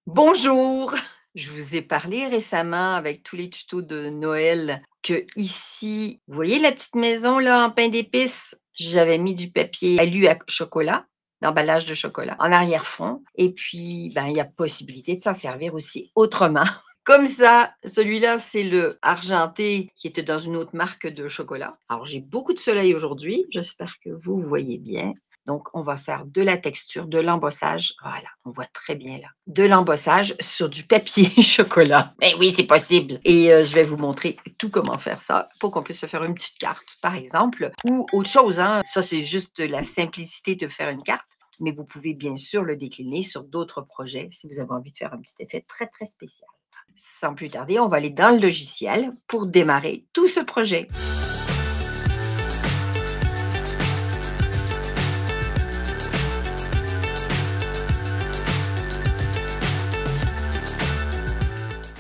Bonjour! Je vous ai parlé récemment avec tous les tutos de Noël que ici, vous voyez la petite maison là en pain d'épices? J'avais mis du papier alu à chocolat, d'emballage de chocolat, en arrière-fond et puis, ben, il y a possibilité de s'en servir aussi autrement. Comme ça, celui-là, c'est le argenté qui était dans une autre marque de chocolat. Alors j'ai beaucoup de soleil aujourd'hui, j'espère que vous voyez bien. Donc, on va faire de la texture, de l'embossage. Voilà, on voit très bien là. De l'embossage sur du papier chocolat. Mais oui, c'est possible. Et je vais vous montrer tout comment faire ça pour qu'on puisse se faire une petite carte, par exemple, ou autre chose. Hein. Ça, c'est juste la simplicité de faire une carte. Mais vous pouvez bien sûr le décliner sur d'autres projets si vous avez envie de faire un petit effet très, très spécial. Sans plus tarder, on va aller dans le logiciel pour démarrer tout ce projet.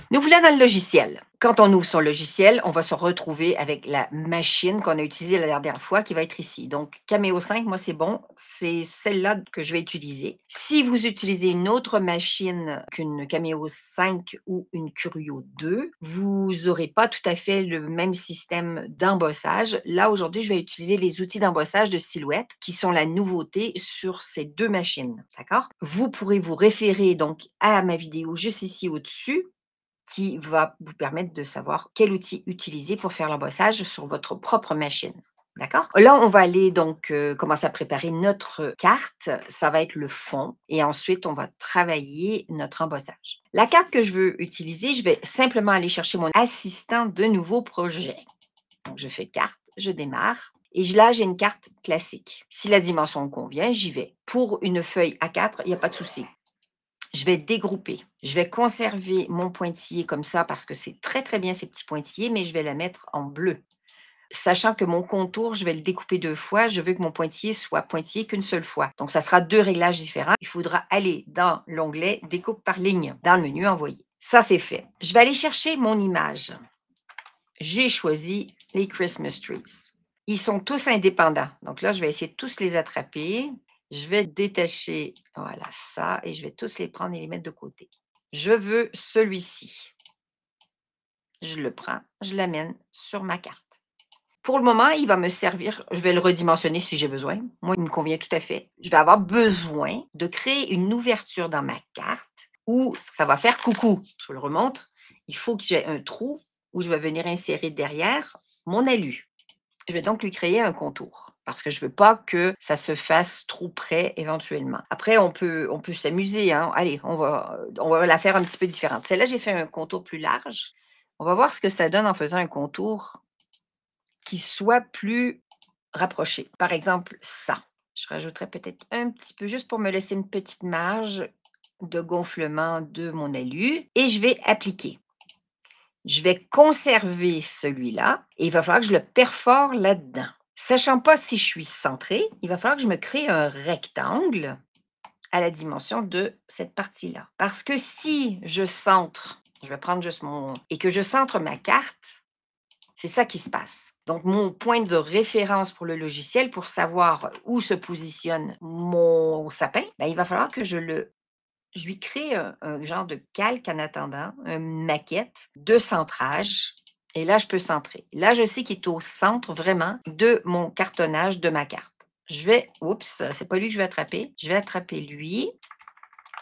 Nous voilà dans le logiciel. Quand on ouvre son logiciel, on va se retrouver avec la machine qu'on a utilisée la dernière fois qui va être ici. Donc, Cameo 5, moi, c'est bon. C'est celle-là que je vais utiliser. Si vous utilisez une autre machine qu'une Cameo 5 ou une Curio 2, vous n'aurez pas tout à fait le même système d'embossage. Là, aujourd'hui, je vais utiliser les outils d'embossage de Silhouette qui sont la nouveauté sur ces deux machines. D'accord? Vous pourrez vous référer donc à ma vidéo juste ici au-dessus qui va vous permettre de savoir quel outil utiliser pour faire l'embossage sur votre propre machine. D'accord? Là, on va aller donc commencer à préparer notre carte. Ça va être le fond et ensuite, on va travailler notre embossage. La carte que je veux utiliser, je vais simplement aller chercher mon assistant de nouveau projet. Donc, je fais carte, je démarre. Et là, j'ai une carte classique. Si la dimension me convient, j'y vais. Pour une feuille A4, il n'y a pas de souci. Je vais dégrouper. Je vais conserver mon pointillé comme ça parce que c'est très, très bien ces petits pointillés, mais je vais la mettre en bleu. Sachant que mon contour, je vais le découper 2 fois. Je veux que mon pointillé soit pointillé qu'une seule fois. Donc, ça sera 2 réglages différents. Il faudra aller dans l'onglet Découpe par ligne, dans le menu Envoyer. Ça, c'est fait. Je vais aller chercher mon image. J'ai choisi les Christmas trees. Ils sont tous indépendants. Donc là, je vais essayer de tous les attraper. Je vais détacher, voilà ça, et je vais tous les prendre et les mettre de côté. Je veux celui-ci. Je le prends, je l'amène sur ma carte. Pour le moment, il va me servir, je vais le redimensionner si j'ai besoin. Moi, il me convient tout à fait. Je vais avoir besoin de créer une ouverture dans ma carte où ça va faire coucou. Je vous le remonte. Il faut que j'ai un trou où je vais venir insérer derrière mon alu. Je vais donc lui créer un contour parce que je ne veux pas que ça se fasse trop près éventuellement. Après, on peut s'amuser. Hein. Allez, on va la faire un petit peu différente. Celle-là, j'ai fait un contour plus large. On va voir ce que ça donne en faisant un contour qui soit plus rapproché. Par exemple, ça. Je rajouterais peut-être un petit peu, juste pour me laisser une petite marge de gonflement de mon alu. Et je vais appliquer. Je vais conserver celui-là et il va falloir que je le perfore là-dedans. Sachant pas si je suis centrée, il va falloir que je me crée un rectangle à la dimension de cette partie-là. Parce que si je centre, je vais prendre juste mon... et que je centre ma carte, c'est ça qui se passe. Donc, mon point de référence pour le logiciel, pour savoir où se positionne mon sapin, ben, il va falloir que je lui crée un genre de calque en attendant, une maquette de centrage. Et là, je peux centrer. Là, je sais qu'il est au centre vraiment de mon cartonnage de ma carte. Je vais, oups, c'est pas lui que je vais attraper. Je vais attraper lui.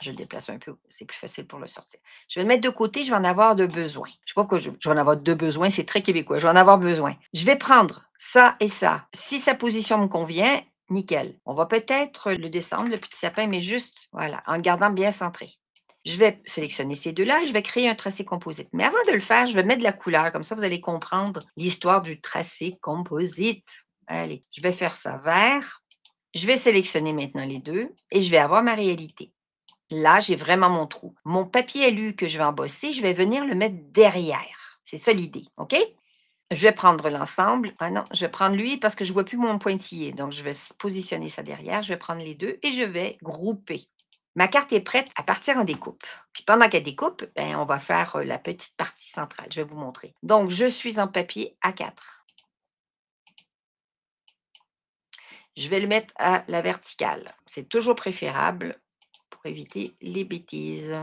Je le déplace un peu, c'est plus facile pour le sortir. Je vais le mettre de côté, je vais en avoir de besoin. Je ne sais pas pourquoi je vais en avoir de besoin, c'est très québécois. Je vais en avoir besoin. Je vais prendre ça et ça. Si sa position me convient, nickel. On va peut-être le descendre, le petit sapin, mais juste, voilà, en le gardant bien centré. Je vais sélectionner ces deux-là et je vais créer un tracé composite. Mais avant de le faire, je vais mettre de la couleur. Comme ça, vous allez comprendre l'histoire du tracé composite. Allez, je vais faire ça vert. Je vais sélectionner maintenant les deux et je vais avoir ma réalité. Là, j'ai vraiment mon trou. Mon papier alu que je vais embosser, je vais venir le mettre derrière. C'est ça l'idée, OK? Je vais prendre l'ensemble. Ah non, je vais prendre lui parce que je ne vois plus mon pointillé. Donc, je vais positionner ça derrière. Je vais prendre les deux et je vais grouper. Ma carte est prête à partir en découpe. Puis pendant qu'elle découpe, ben, on va faire la petite partie centrale. Je vais vous montrer. Donc, je suis en papier A4. Je vais le mettre à la verticale. C'est toujours préférable pour éviter les bêtises.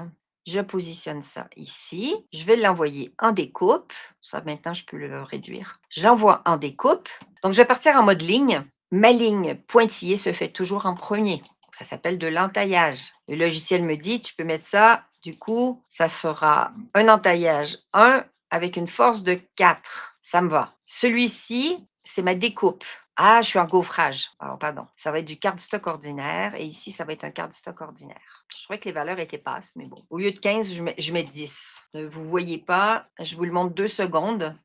Je positionne ça ici. Je vais l'envoyer en découpe. Ça, maintenant, je peux le réduire. Je l'envoie en découpe. Donc, je vais partir en mode ligne. Ma ligne pointillée se fait toujours en premier. Ça s'appelle de l'entaillage. Le logiciel me dit, tu peux mettre ça. Du coup, ça sera un entaillage 1 avec une force de 4. Ça me va. Celui-ci, c'est ma découpe. Ah, je suis en gaufrage. Alors, pardon. Ça va être du cardstock ordinaire et ici, ça va être un cardstock ordinaire. Je trouvais que les valeurs étaient basses, mais bon. Au lieu de 15, je mets 10. Vous ne voyez pas, je vous le montre 2 secondes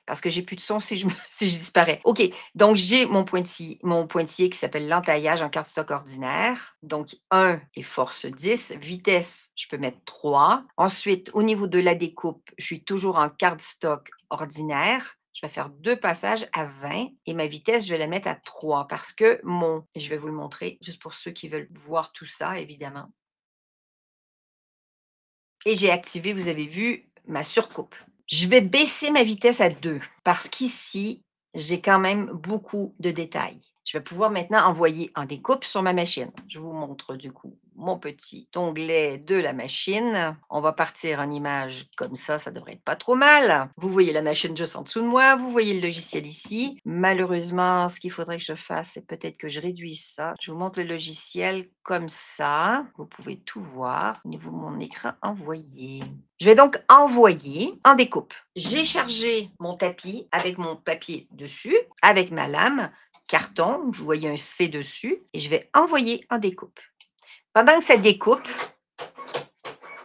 parce que j'ai plus de son si si je disparais. OK, donc j'ai mon pointillé qui s'appelle l'entaillage en cardstock ordinaire. Donc 1 et force 10. Vitesse, je peux mettre 3. Ensuite, au niveau de la découpe, je suis toujours en cardstock ordinaire. Je vais faire 2 passages à 20 et ma vitesse, je vais la mettre à 3 parce que je vais vous le montrer juste pour ceux qui veulent voir tout ça, évidemment. Et j'ai activé, vous avez vu, ma surcoupe. Je vais baisser ma vitesse à 2 parce qu'ici, j'ai quand même beaucoup de détails. Je vais pouvoir maintenant envoyer en découpe sur ma machine. Je vous montre du coup mon petit onglet de la machine. On va partir en image comme ça devrait être pas trop mal. Vous voyez la machine juste en dessous de moi, vous voyez le logiciel ici. Malheureusement, ce qu'il faudrait que je fasse, c'est peut-être que je réduise ça. Je vous montre le logiciel comme ça. Vous pouvez tout voir au niveau de mon écran envoyé. Je vais donc envoyer en découpe. J'ai chargé mon tapis avec mon papier dessus, avec ma lame, carton, vous voyez un C dessus, et je vais envoyer en découpe. Pendant que ça découpe,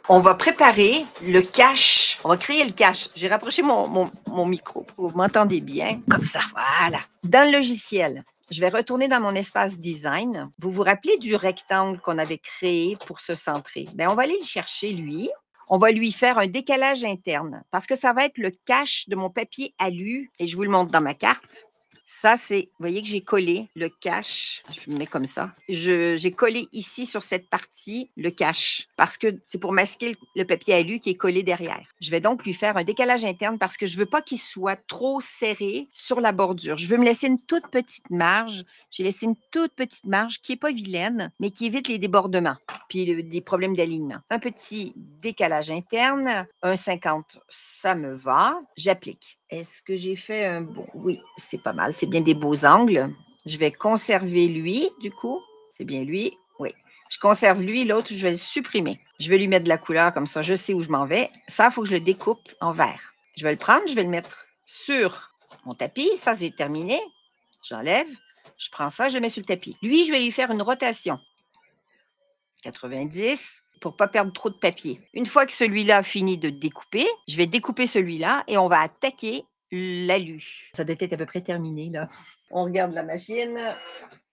on va préparer le cache. On va créer le cache. J'ai rapproché mon micro. Vous m'entendez bien? Comme ça, voilà. Dans le logiciel, je vais retourner dans mon espace design. Vous vous rappelez du rectangle qu'on avait créé pour se centrer? Bien, on va aller le chercher, lui. On va lui faire un décalage interne parce que ça va être le cache de mon papier alu et je vous le montre dans ma carte. Ça, c'est, vous voyez que j'ai collé le cache, je le mets comme ça. J'ai collé ici sur cette partie le cache parce que c'est pour masquer le papier alu qui est collé derrière. Je vais donc lui faire un décalage interne parce que je ne veux pas qu'il soit trop serré sur la bordure. Je veux me laisser une toute petite marge. J'ai laissé une toute petite marge qui n'est pas vilaine, mais qui évite les débordements puis des problèmes d'alignement. Un petit décalage interne, 1,50, ça me va. J'applique. Est-ce que j'ai fait un bon? Oui, c'est pas mal. C'est bien des beaux angles. Je vais conserver lui, du coup. C'est bien lui. Oui. Je conserve lui, l'autre, je vais le supprimer. Je vais lui mettre de la couleur comme ça. Je sais où je m'en vais. Ça, il faut que je le découpe en vert. Je vais le prendre, je vais le mettre sur mon tapis. Ça, c'est terminé. J'enlève. Je prends ça, je le mets sur le tapis. Lui, je vais lui faire une rotation. 90 pour ne pas perdre trop de papier. Une fois que celui-là a fini de découper, je vais découper celui-là et on va attaquer l'alu. Ça doit être à peu près terminé, là. On regarde la machine.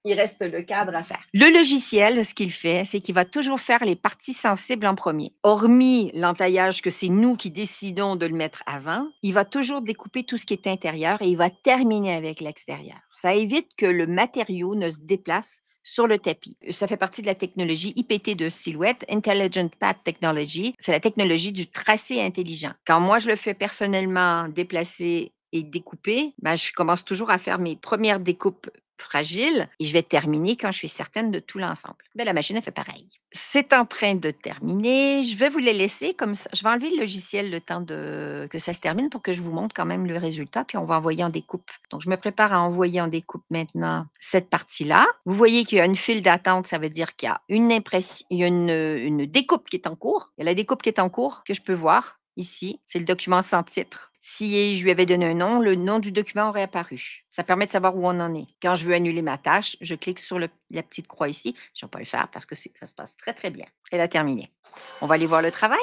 Il reste le cadre à faire. Le logiciel, ce qu'il fait, c'est qu'il va toujours faire les parties sensibles en premier. Hormis l'entaillage que c'est nous qui décidons de le mettre avant, il va toujours découper tout ce qui est intérieur et il va terminer avec l'extérieur. Ça évite que le matériau ne se déplace sur le tapis. Ça fait partie de la technologie IPT de Silhouette, Intelligent Path Technology. C'est la technologie du tracé intelligent. Quand moi, je le fais personnellement déplacer et découper, ben, je commence toujours à faire mes premières découpes fragiles et je vais terminer quand je suis certaine de tout l'ensemble. Ben, la machine a fait pareil. C'est en train de terminer. Je vais vous les laisser comme ça. Je vais enlever le logiciel le temps que ça se termine pour que je vous montre quand même le résultat, puis on va envoyer en découpe. Donc, je me prépare à envoyer en découpe maintenant cette partie-là. Vous voyez qu'il y a une file d'attente, ça veut dire qu'il y a une découpe qui est en cours. Il y a la découpe qui est en cours que je peux voir. Ici, c'est le document sans titre. Si je lui avais donné un nom, le nom du document aurait apparu. Ça permet de savoir où on en est. Quand je veux annuler ma tâche, je clique sur la petite croix ici. Je ne vais pas le faire parce que ça se passe très, très bien. Elle a terminé. On va aller voir le travail.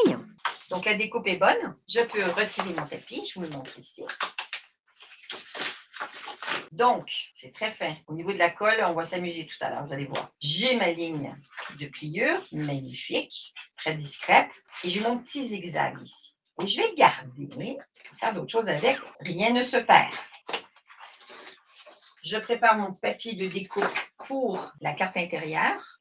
Donc, la découpe est bonne. Je peux retirer mon tapis. Je vous le montre ici. Donc, c'est très fin. Au niveau de la colle, on va s'amuser tout à l'heure, vous allez voir. J'ai ma ligne de pliure, magnifique, très discrète. Et j'ai mon petit zigzag ici. Et je vais garder, faire d'autres choses avec. Rien ne se perd. Je prépare mon papier de découpe pour la carte intérieure.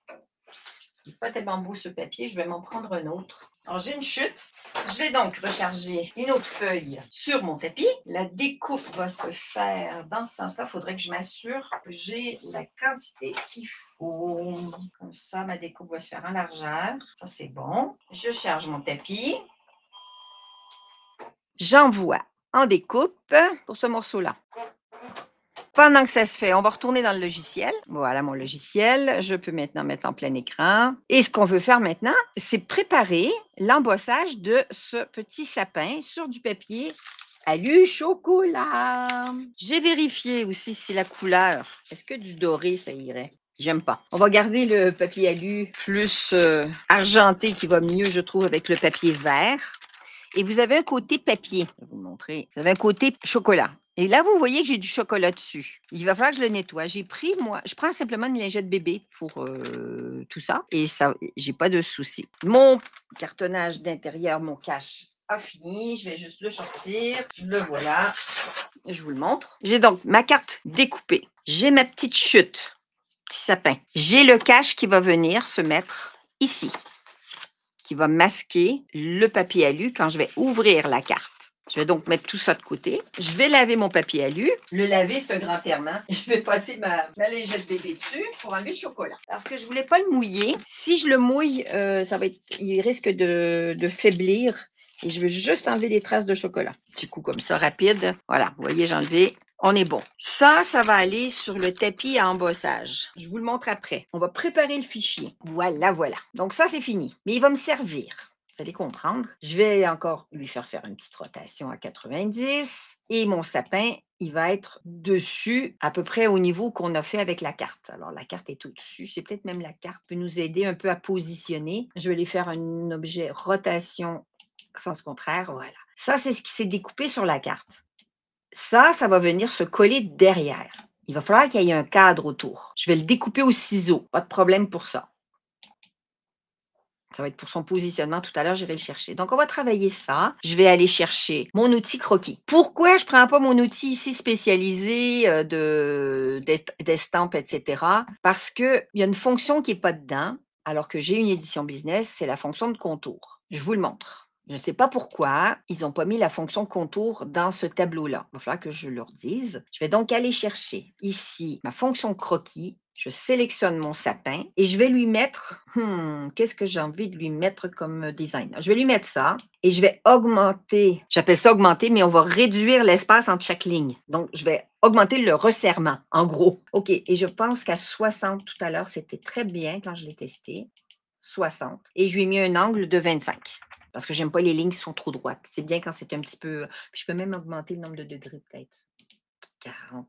Il n'est pas tellement beau ce papier, je vais m'en prendre un autre. Alors, j'ai une chute. Je vais donc recharger une autre feuille sur mon tapis. La découpe va se faire dans ce sens-là. Il faudrait que je m'assure que j'ai la quantité qu'il faut. Comme ça, ma découpe va se faire en largeur. Ça, c'est bon. Je charge mon tapis. J'envoie en découpe pour ce morceau-là. Pendant que ça se fait, on va retourner dans le logiciel. Voilà mon logiciel. Je peux maintenant mettre en plein écran. Et ce qu'on veut faire maintenant, c'est préparer l'embossage de ce petit sapin sur du papier alu chocolat. J'ai vérifié aussi si la couleur, est-ce que du doré, ça irait? J'aime pas. On va garder le papier alu plus argenté qui va mieux, je trouve, avec le papier vert. Et vous avez un côté papier. Je vais vous le montrer. Vous avez un côté chocolat. Et là, vous voyez que j'ai du chocolat dessus. Il va falloir que je le nettoie. J'ai pris, moi, je prends simplement une lingette bébé pour tout ça. Et ça, j'ai pas de souci. Mon cartonnage d'intérieur, mon cache a fini. Je vais juste le sortir. Le voilà. Je vous le montre. J'ai donc ma carte découpée. J'ai ma petite chute, petit sapin. J'ai le cache qui va venir se mettre ici, qui va masquer le papier alu quand je vais ouvrir la carte. Je vais donc mettre tout ça de côté. Je vais laver mon papier alu. Le laver, c'est un grand terme. Hein? Je vais passer ma lingette bébé dessus pour enlever le chocolat. Parce que je ne voulais pas le mouiller. Si je le mouille, il risque de faiblir. Et je veux juste enlever les traces de chocolat. Petit coup comme ça, rapide. Voilà, vous voyez, j'ai enlevé. On est bon. Ça va aller sur le tapis à embossage. Je vous le montre après. On va préparer le fichier. Voilà, voilà. Donc ça, c'est fini. Mais il va me servir. Vous allez comprendre. Je vais encore lui faire une petite rotation à 90. Et mon sapin, il va être dessus à peu près au niveau qu'on a fait avec la carte. Alors, la carte est au-dessus. C'est peut-être même la carte peut nous aider un peu à positionner. Je vais lui faire un objet rotation sens contraire. Voilà. Ça, c'est ce qui s'est découpé sur la carte. Ça va venir se coller derrière. Il va falloir qu'il y ait un cadre autour. Je vais le découper au ciseau. Pas de problème pour ça. Ça va être pour son positionnement. Tout à l'heure, j'irai le chercher. Donc, on va travailler ça. Je vais aller chercher mon outil croquis. Pourquoi je ne prends pas mon outil ici spécialisé d'estampes, etc.? Parce qu'il y a une fonction qui n'est pas dedans, alors que j'ai une édition business, c'est la fonction de contour. Je vous le montre. Je ne sais pas pourquoi ils n'ont pas mis la fonction contour dans ce tableau-là. Il va falloir que je leur dise. Je vais donc aller chercher ici ma fonction croquis. Je sélectionne mon sapin et je vais lui mettre, qu'est-ce que j'ai envie de lui mettre comme design? Je vais lui mettre ça et je vais augmenter, j'appelle ça augmenter, mais on va réduire l'espace entre chaque ligne. Donc, je vais augmenter le resserrement, en gros. OK, et je pense qu'à 60 tout à l'heure, c'était très bien quand je l'ai testé. 60. Et je lui ai mis un angle de 25. Parce que j'aime pas les lignes qui sont trop droites. C'est bien quand c'est un petit peu... Puis je peux même augmenter le nombre de degrés peut-être. 40.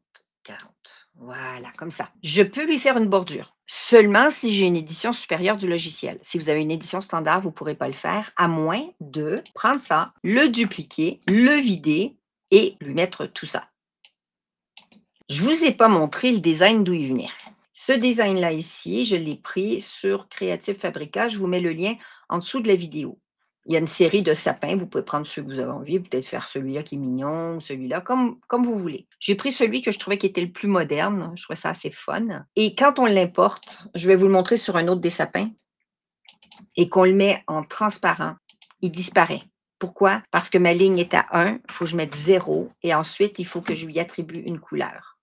Voilà, comme ça. Je peux lui faire une bordure. Seulement si j'ai une édition supérieure du logiciel. Si vous avez une édition standard, vous ne pourrez pas le faire, à moins de prendre ça, le dupliquer, le vider et lui mettre tout ça. Je ne vous ai pas montré le design d'où il venait. Ce design-là ici, je l'ai pris sur Creative Fabrica. Je vous mets le lien en dessous de la vidéo. Il y a une série de sapins. Vous pouvez prendre ceux que vous avez envie, peut-être faire celui-là qui est mignon, celui-là, comme vous voulez. J'ai pris celui que je trouvais qui était le plus moderne. Je trouvais ça assez fun. Et quand on l'importe, je vais vous le montrer sur un autre des sapins, et qu'on le met en transparent, il disparaît. Pourquoi? Parce que ma ligne est à 1, il faut que je mette 0, et ensuite, il faut que je lui attribue une couleur.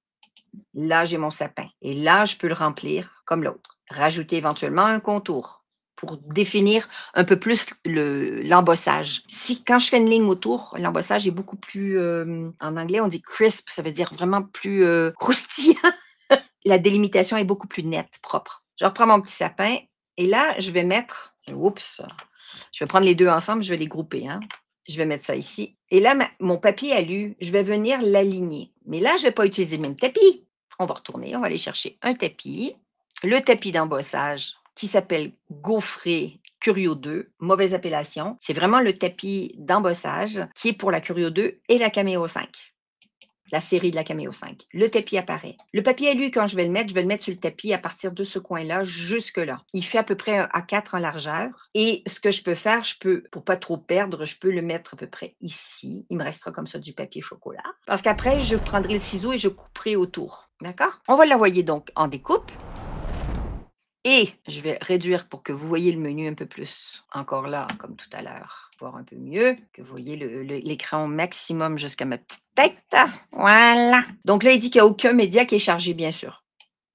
Là, j'ai mon sapin. Et là, je peux le remplir comme l'autre. Rajouter éventuellement un contour pour définir un peu plus l'embossage. Quand je fais une ligne autour, l'embossage est beaucoup plus, en anglais, on dit crisp, ça veut dire vraiment plus croustillant. La délimitation est beaucoup plus nette, propre. Je reprends mon petit sapin et là, je vais mettre, oups, je vais prendre les deux ensemble, je vais les grouper. Hein. Je vais mettre ça ici. Et là, mon papier alu, je vais venir l'aligner. Mais là, je ne vais pas utiliser le même tapis. On va retourner, on va aller chercher un tapis. Le tapis d'embossage qui s'appelle Gaufré Curio 2, mauvaise appellation. C'est vraiment le tapis d'embossage qui est pour la Curio 2 et la Cameo 5. La série de la Cameo 5. Le tapis apparaît. Le papier alu, quand je vais le mettre sur le tapis à partir de ce coin-là jusque-là. Il fait à peu près un A4 en largeur. Et ce que je peux faire, pour pas trop perdre, je peux le mettre à peu près ici. Il me restera comme ça du papier chocolat. Parce qu'après, je prendrai le ciseau et je couperai autour. D'accord? On va l'envoyer donc en découpe. Et je vais réduire pour que vous voyez le menu un peu plus. Encore là, comme tout à l'heure, voir un peu mieux, que vous voyez l'écran au maximum jusqu'à ma petite tête. Voilà. Donc là, il dit qu'il n'y a aucun média qui est chargé, bien sûr.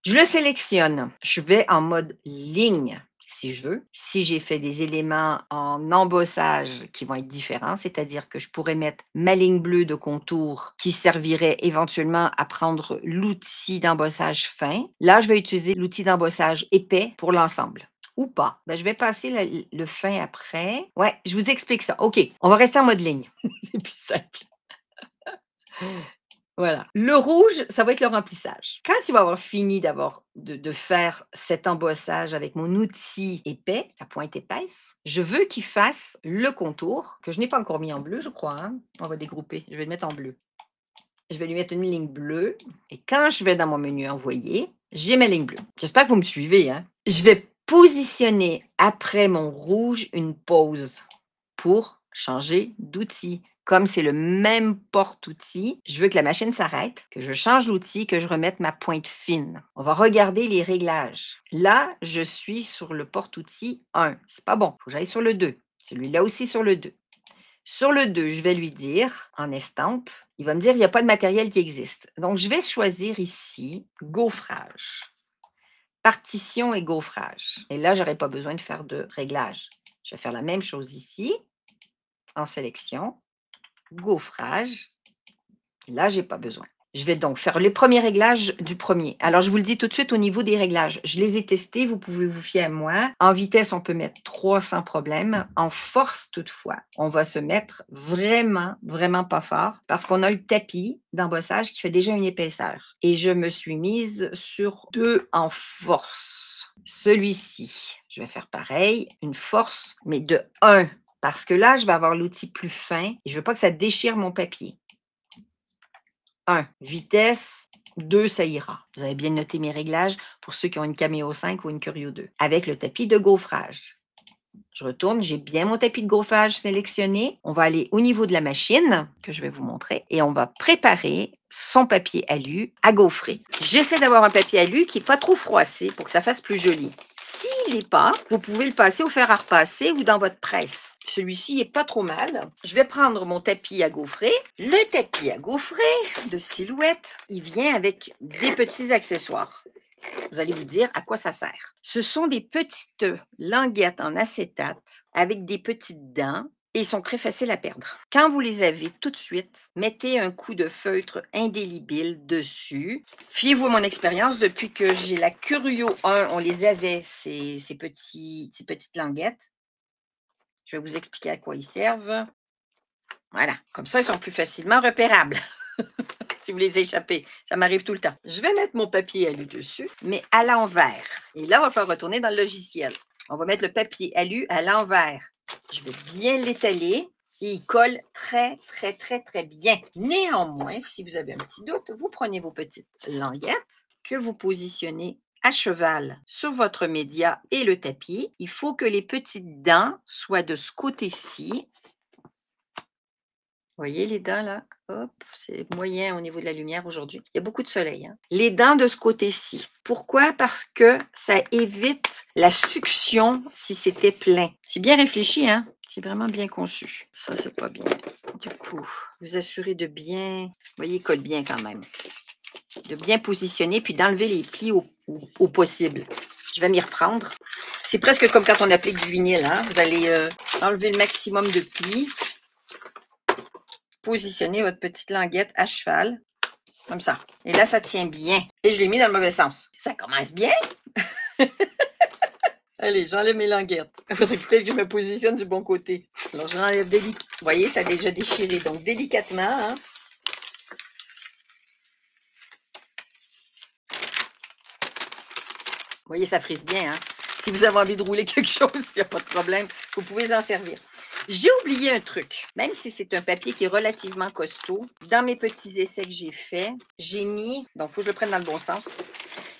Je le sélectionne. Je vais en mode ligne, si je veux. Si j'ai fait des éléments en embossage qui vont être différents, c'est-à-dire que je pourrais mettre ma ligne bleue de contour qui servirait éventuellement à prendre l'outil d'embossage fin. Là, je vais utiliser l'outil d'embossage épais pour l'ensemble. Ou pas. Ben, je vais passer le fin après. Ouais, je vous explique ça. OK, on va rester en mode ligne. C'est plus simple. Voilà. Le rouge, ça va être le remplissage. Quand il va avoir fini de faire cet embossage avec mon outil épais, à pointe épaisse, je veux qu'il fasse le contour, que je n'ai pas encore mis en bleu, je crois, hein. On va dégrouper. Je vais le mettre en bleu. Je vais lui mettre une ligne bleue. Et quand je vais dans mon menu envoyer, j'ai ma ligne bleue. J'espère que vous me suivez, hein. Je vais positionner après mon rouge une pause pour changer d'outil. Comme c'est le même porte-outil, je veux que la machine s'arrête, que je change l'outil, que je remette ma pointe fine. On va regarder les réglages. Là, je suis sur le porte-outil 1. C'est pas bon. Il faut que j'aille sur le 2. Celui-là aussi sur le 2. Sur le 2, je vais lui dire, en estampe, il va me dire, il n'y a pas de matériel qui existe. Donc, je vais choisir ici, gaufrage. Partition et gaufrage. Et là, je n'aurai pas besoin de faire de réglage. Je vais faire la même chose ici, en sélection, gaufrage. Là, je n'ai pas besoin. Je vais donc faire les premiers réglages du premier. Alors, je vous le dis tout de suite au niveau des réglages. Je les ai testés, vous pouvez vous fier à moi. En vitesse, on peut mettre 3 sans problème. En force, toutefois, on va se mettre vraiment, vraiment pas fort parce qu'on a le tapis d'embossage qui fait déjà une épaisseur. Et je me suis mise sur 2 en force. Celui-ci, je vais faire pareil, une force, mais de 1 parce que là, je vais avoir l'outil plus fin et je ne veux pas que ça déchire mon papier. 1, vitesse, 2, ça ira. Vous avez bien noté mes réglages pour ceux qui ont une Cameo 5 ou une Curio 2. Avec le tapis de gaufrage. Je retourne, j'ai bien mon tapis de gaufrage sélectionné. On va aller au niveau de la machine, que je vais vous montrer, et on va préparer son papier alu à gaufrer. J'essaie d'avoir un papier alu qui n'est pas trop froissé pour que ça fasse plus joli. S'il n'est pas, vous pouvez le passer au fer à repasser ou dans votre presse. Celui-ci n'est pas trop mal. Je vais prendre mon tapis à gaufrer. Le tapis à gaufrer de Silhouette, il vient avec des petits accessoires. Vous allez vous dire à quoi ça sert. Ce sont des petites languettes en acétate avec des petites dents et ils sont très faciles à perdre. Quand vous les avez tout de suite, mettez un coup de feutre indélébile dessus. Fiez-vous à mon expérience, depuis que j'ai la Curio 1, on les avait, ces petites languettes. Je vais vous expliquer à quoi ils servent. Voilà, comme ça, ils sont plus facilement repérables. Si vous les échappez, ça m'arrive tout le temps. Je vais mettre mon papier alu dessus, mais à l'envers. Et là, il va falloir retourner dans le logiciel. On va mettre le papier alu à l'envers. Je vais bien l'étaler et il colle très, très, très, très bien. Néanmoins, si vous avez un petit doute, vous prenez vos petites languettes que vous positionnez à cheval sur votre média et le tapis. Il faut que les petites dents soient de ce côté-ci. Voyez les dents là? Hop, c'est moyen au niveau de la lumière aujourd'hui. Il y a beaucoup de soleil, hein? Les dents de ce côté-ci. Pourquoi? Parce que ça évite la succion si c'était plein. C'est bien réfléchi, hein? C'est vraiment bien conçu. Ça, c'est pas bien. Du coup, vous assurez de bien... Vous voyez, il colle bien quand même. De bien positionner, puis d'enlever les plis au possible. Je vais m'y reprendre. C'est presque comme quand on applique du vinyle, hein? Vous allez enlever le maximum de plis. Positionnez votre petite languette à cheval, comme ça. Et là, ça tient bien. Et je l'ai mis dans le mauvais sens. Ça commence bien. Allez, j'enlève mes languettes. Il faudrait peut-être que je me positionne du bon côté. Alors, je l'enlève délicatement. Vous voyez, ça a déjà déchiré. Donc, délicatement. Hein? Vous voyez, ça frise bien. Hein? Si vous avez envie de rouler quelque chose, il n'y a pas de problème. Vous pouvez en servir. J'ai oublié un truc, même si c'est un papier qui est relativement costaud. Dans mes petits essais que j'ai faits, j'ai mis, donc il faut que je le prenne dans le bon sens,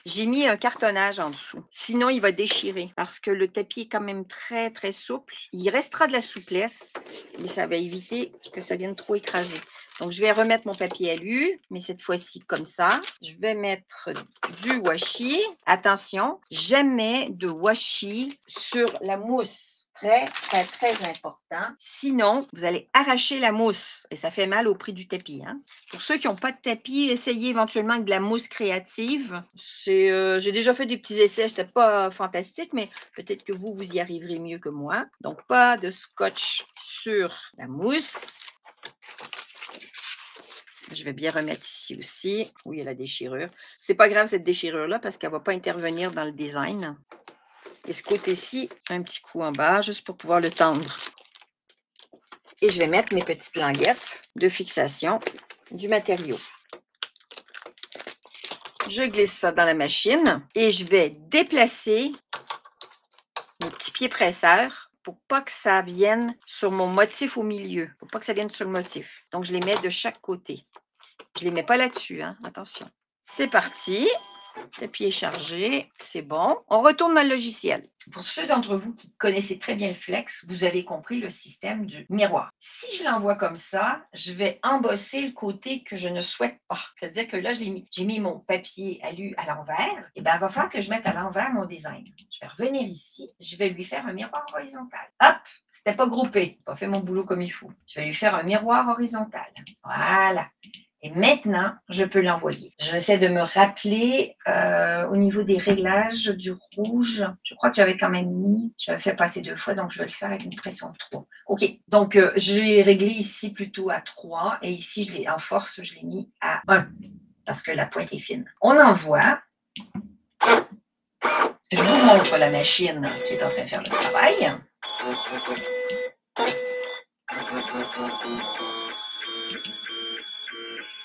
j'ai mis un cartonnage en dessous. Sinon, il va déchirer parce que le tapis est quand même très, très souple. Il restera de la souplesse, mais ça va éviter que ça vienne trop écraser. Donc, je vais remettre mon papier alu, mais cette fois-ci comme ça. Je vais mettre du washi. Attention, jamais de washi sur la mousse. Très, très, très important. Sinon, vous allez arracher la mousse et ça fait mal au prix du tapis. Hein? Pour ceux qui n'ont pas de tapis, essayez éventuellement avec de la mousse créative. J'ai déjà fait des petits essais, c'était pas fantastique, mais peut-être que vous y arriverez mieux que moi. Donc, pas de scotch sur la mousse. Je vais bien remettre ici aussi. Oui, il y a la déchirure. C'est pas grave cette déchirure-là parce qu'elle ne va pas intervenir dans le design. Et ce côté-ci, un petit coup en bas, juste pour pouvoir le tendre. Et je vais mettre mes petites languettes de fixation du matériau. Je glisse ça dans la machine et je vais déplacer mes petits pieds presseurs pour pas que ça vienne sur mon motif au milieu. Pour pas que ça vienne sur le motif. Donc, je les mets de chaque côté. Je ne les mets pas là-dessus, hein? Attention. C'est parti. Le tapis est chargé, c'est bon. On retourne dans le logiciel. Pour ceux d'entre vous qui connaissez très bien le Flex, vous avez compris le système du miroir. Si je l'envoie comme ça, je vais embosser le côté que je ne souhaite pas. C'est-à-dire que là, j'ai mis mon papier alu à l'envers. Et bien, il va falloir que je mette à l'envers mon design. Je vais revenir ici. Je vais lui faire un miroir horizontal. Hop! C'était pas groupé. Je n'ai pas fait mon boulot comme il faut. Je vais lui faire un miroir horizontal. Voilà. Et maintenant, je peux l'envoyer. J'essaie de me rappeler au niveau des réglages du rouge. Je crois que j'avais quand même mis, j'avais fait passer 2 fois, donc je vais le faire avec une pression de 3. OK, donc j'ai réglé ici plutôt à 3 et ici, en force, je l'ai mis à 1 parce que la pointe est fine. On envoie. Je vous montre la machine qui est en train de faire le travail.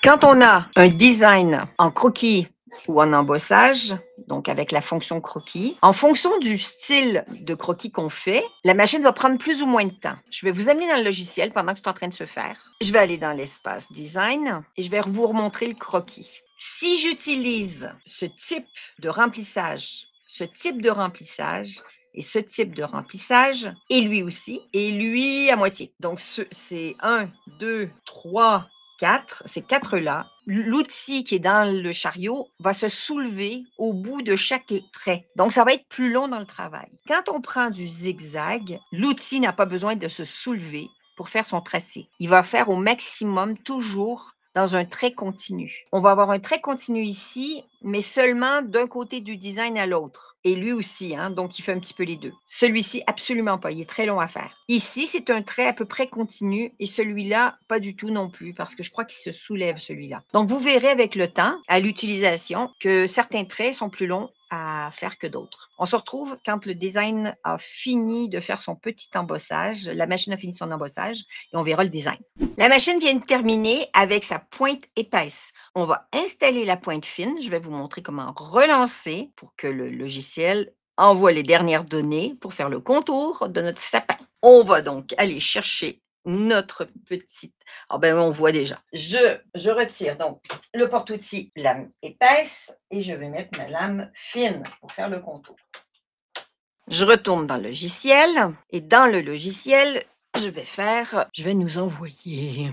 Quand on a un design en croquis ou en embossage, donc avec la fonction croquis, en fonction du style de croquis qu'on fait, la machine va prendre plus ou moins de temps. Je vais vous amener dans le logiciel pendant que c'est en train de se faire. Je vais aller dans l'espace design et je vais vous remontrer le croquis. Si j'utilise ce type de remplissage, et ce type de remplissage, et lui aussi, et lui à moitié. Donc, c'est 1, 2, 3, 4, ces 4-là, l'outil qui est dans le chariot va se soulever au bout de chaque trait. Donc, ça va être plus long dans le travail. Quand on prend du zigzag, l'outil n'a pas besoin de se soulever pour faire son tracé. Il va faire au maximum toujours dans un trait continu. On va avoir un trait continu ici, mais seulement d'un côté du design à l'autre. Et lui aussi, hein, donc il fait un petit peu les deux. Celui-ci, absolument pas. Il est très long à faire. Ici, c'est un trait à peu près continu et celui-là, pas du tout non plus, parce que je crois qu'il se soulève, celui-là. Donc, vous verrez avec le temps, à l'utilisation, que certains traits sont plus longs à faire que d'autres. On se retrouve quand le design a fini de faire son petit embossage, la machine a fini son embossage et on verra le design. La machine vient de terminer avec sa pointe épaisse. On va installer la pointe fine. Je vais vous montrer comment relancer pour que le logiciel envoie les dernières données pour faire le contour de notre sapin. On va donc aller chercher notre petite... Ah ben, on voit déjà. Je retire donc le porte-outil lame épaisse et je vais mettre ma lame fine pour faire le contour. Je retourne dans le logiciel et dans le logiciel, je vais nous envoyer.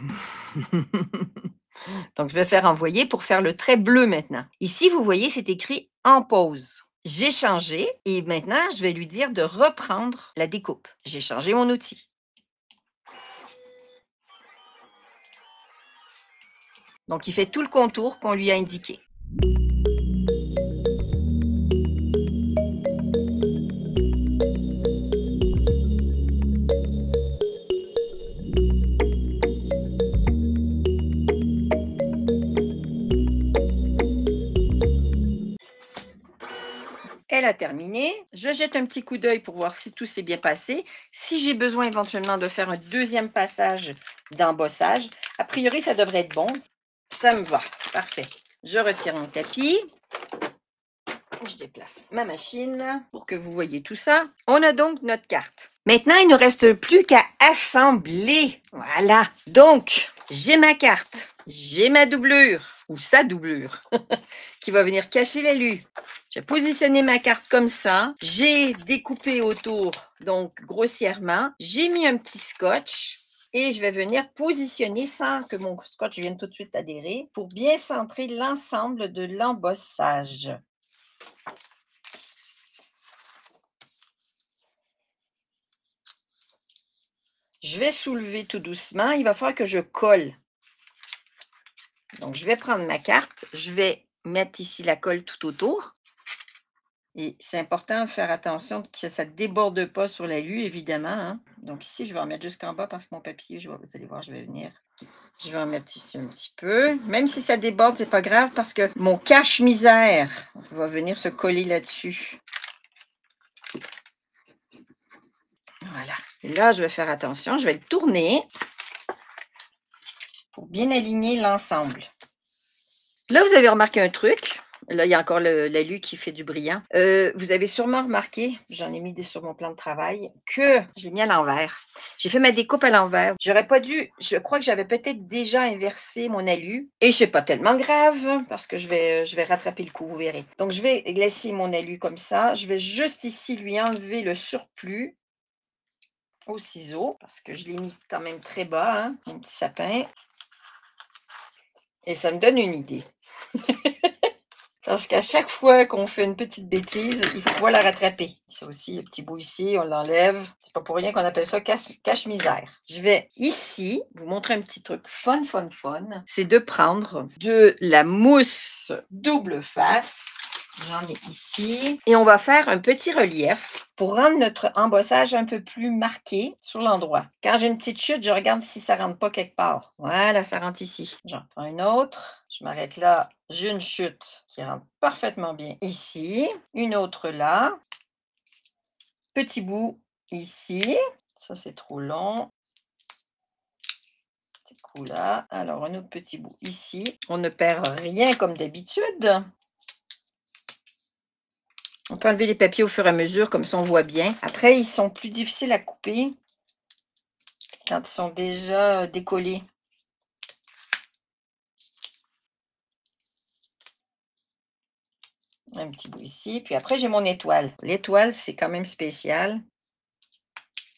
Donc, je vais faire envoyer pour faire le trait bleu maintenant. Ici, vous voyez, c'est écrit en pause. J'ai changé et maintenant, je vais lui dire de reprendre la découpe. J'ai changé mon outil. Donc, il fait tout le contour qu'on lui a indiqué. Elle a terminé. Je jette un petit coup d'œil pour voir si tout s'est bien passé. Si j'ai besoin éventuellement de faire un deuxième passage d'embossage, a priori, ça devrait être bon. Ça me va. Parfait. Je retire mon tapis. Je déplace ma machine pour que vous voyez tout ça. On a donc notre carte. Maintenant, il ne reste plus qu'à assembler. Voilà. Donc, j'ai ma carte. J'ai ma doublure, ou sa doublure, qui va venir cacher l'élu. Je vais positionner ma carte comme ça. J'ai découpé autour, donc grossièrement. J'ai mis un petit scotch. et je vais venir positionner sans que mon scotch vienne tout de suite adhérer pour bien centrer l'ensemble de l'embossage. Je vais soulever tout doucement. Il va falloir que je colle. Donc, je vais prendre ma carte. Je vais mettre ici la colle tout autour. Et c'est important de faire attention que ça ne déborde pas sur l'alu, évidemment, hein. Donc ici, je vais en mettre jusqu'en bas parce que mon papier, vous allez voir, je vais venir. Je vais en mettre ici un petit peu. Même si ça déborde, c'est pas grave parce que mon cache-misère va venir se coller là-dessus. Voilà. Et là, je vais faire attention. Je vais le tourner pour bien aligner l'ensemble. Là, vous avez remarqué un truc. Là, il y a encore l'alu qui fait du brillant. Vous avez sûrement remarqué, j'en ai mis des sur mon plan de travail, que je l'ai mis à l'envers. J'ai fait ma découpe à l'envers. J'aurais pas dû, je crois que j'avais peut-être déjà inversé mon alu. Et c'est pas tellement grave, parce que je vais rattraper le coup, vous verrez. Donc, je vais laisser mon alu comme ça. Je vais juste ici lui enlever le surplus au ciseau, parce que je l'ai mis quand même très bas, hein, mon petit sapin. Et ça me donne une idée. Parce qu'à chaque fois qu'on fait une petite bêtise, il faut pouvoir la rattraper. Ça aussi, le petit bout ici, on l'enlève. C'est pas pour rien qu'on appelle ça cache-misère. Je vais ici vous montrer un petit truc fun. C'est de prendre de la mousse double face. J'en ai ici. Et on va faire un petit relief pour rendre notre embossage un peu plus marqué sur l'endroit. Quand j'ai une petite chute, je regarde si ça ne rentre pas quelque part. Voilà, ça rentre ici. J'en prends une autre. Je m'arrête là. J'ai une chute qui rentre parfaitement bien ici. Une autre là. Petit bout ici. Ça, c'est trop long. Petit coup là. Alors, un autre petit bout ici. On ne perd rien comme d'habitude. On peut enlever les papiers au fur et à mesure, comme ça on voit bien. Après, ils sont plus difficiles à couper quand ils sont déjà décollés. Un petit bout ici. Puis après, j'ai mon étoile. L'étoile, c'est quand même spécial.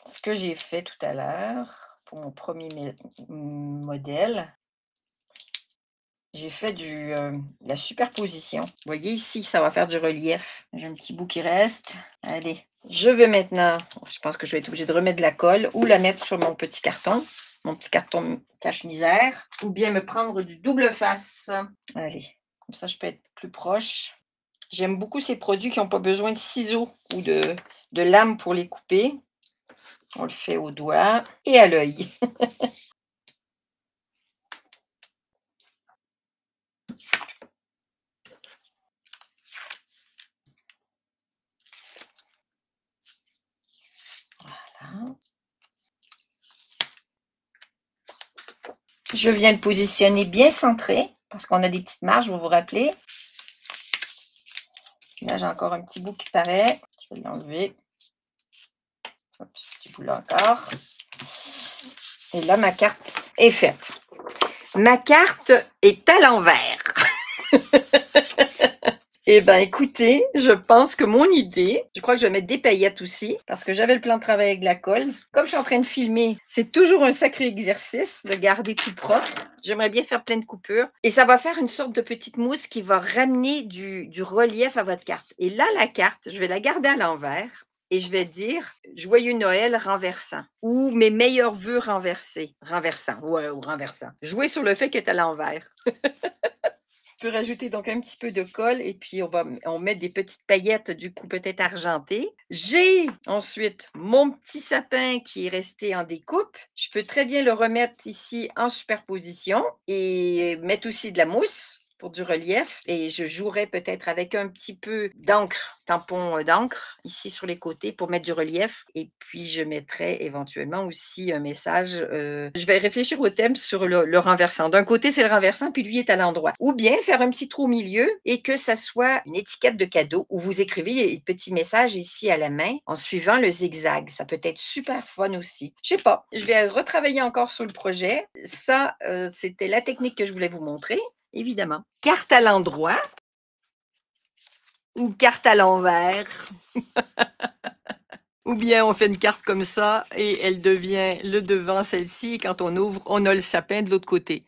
Ce que j'ai fait tout à l'heure pour mon premier modèle, j'ai fait la superposition. Vous voyez ici, ça va faire du relief. J'ai un petit bout qui reste. Allez, je vais maintenant, je pense que je vais être obligée de remettre de la colle ou la mettre sur mon petit carton cache-misère, ou bien me prendre du double face. Allez, comme ça je peux être plus proche. J'aime beaucoup ces produits qui n'ont pas besoin de ciseaux ou de lame pour les couper. On le fait au doigt et à l'œil. Voilà. Je viens le positionner bien centré parce qu'on a des petites marges, vous vous rappelez. Là, j'ai encore un petit bout qui paraît. Je vais l'enlever. Ce petit bout là encore. Et là, ma carte est faite. Ma carte est à l'envers. Eh bien, écoutez, je pense que mon idée, je crois que je vais mettre des paillettes aussi, parce que j'avais le plan de travail avec la colle. Comme je suis en train de filmer, c'est toujours un sacré exercice de garder tout propre. J'aimerais bien faire plein de coupures. Et ça va faire une sorte de petite mousse qui va ramener du relief à votre carte. Et là, la carte, je vais la garder à l'envers. Et je vais dire Joyeux Noël renversant ou mes meilleurs vœux renversés. Renversant, ouais, ou renversant. Jouer sur le fait qu'elle est à l'envers. Je peux rajouter donc un petit peu de colle et puis on met des petites paillettes du coup peut-être argentées. J'ai ensuite mon petit sapin qui est resté en découpe. Je peux très bien le remettre ici en superposition et mettre aussi de la mousse pour du relief et je jouerai peut-être avec un petit peu d'encre, tampon d'encre ici sur les côtés pour mettre du relief et puis je mettrai éventuellement aussi un message. Je vais réfléchir au thème sur le renversant. D'un côté, c'est le renversant puis lui est à l'endroit. Ou bien faire un petit trou au milieu et que ça soit une étiquette de cadeau où vous écrivez un petit message ici à la main en suivant le zigzag. Ça peut être super fun aussi. Je sais pas, je vais retravailler encore sur le projet. Ça, c'était la technique que je voulais vous montrer. Évidemment. Carte à l'endroit ou carte à l'envers. Ou bien on fait une carte comme ça et elle devient le devant, celle-ci. Quand on ouvre, on a le sapin de l'autre côté.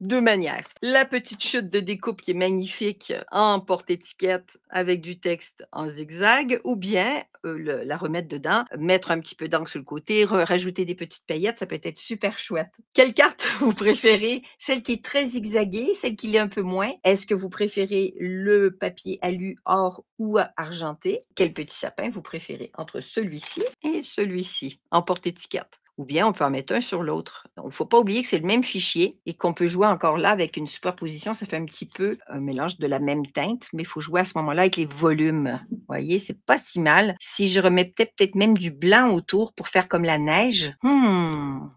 2 manières. La petite chute de découpe qui est magnifique en porte-étiquette avec du texte en zigzag ou bien, la remettre dedans, mettre un petit peu d'encre sur le côté, rajouter des petites paillettes, ça peut être super chouette. Quelle carte vous préférez? Celle qui est très zigzaguée, celle qui l'est un peu moins? Est-ce que vous préférez le papier alu or ou argenté? Quel petit sapin vous préférez entre celui-ci et celui-ci en porte-étiquette? Ou bien on peut en mettre un sur l'autre. Il ne faut pas oublier que c'est le même fichier et qu'on peut jouer encore là avec une superposition. Ça fait un petit peu un mélange de la même teinte, mais il faut jouer à ce moment-là avec les volumes. Vous voyez, c'est pas si mal. Si je remets peut-être même du blanc autour pour faire comme la neige,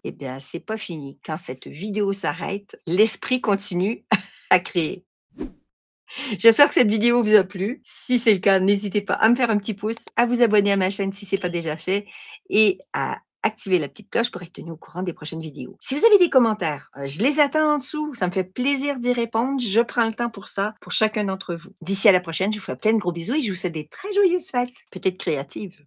eh bien, c'est pas fini. Quand cette vidéo s'arrête, l'esprit continue à créer. J'espère que cette vidéo vous a plu. Si c'est le cas, n'hésitez pas à me faire un petit pouce, à vous abonner à ma chaîne si ce n'est pas déjà fait et à activer la petite cloche pour être tenu au courant des prochaines vidéos. Si vous avez des commentaires, je les attends en dessous. Ça me fait plaisir d'y répondre. Je prends le temps pour ça, pour chacun d'entre vous. D'ici à la prochaine, je vous fais plein de gros bisous et je vous souhaite des très joyeuses fêtes, peut-être créatives.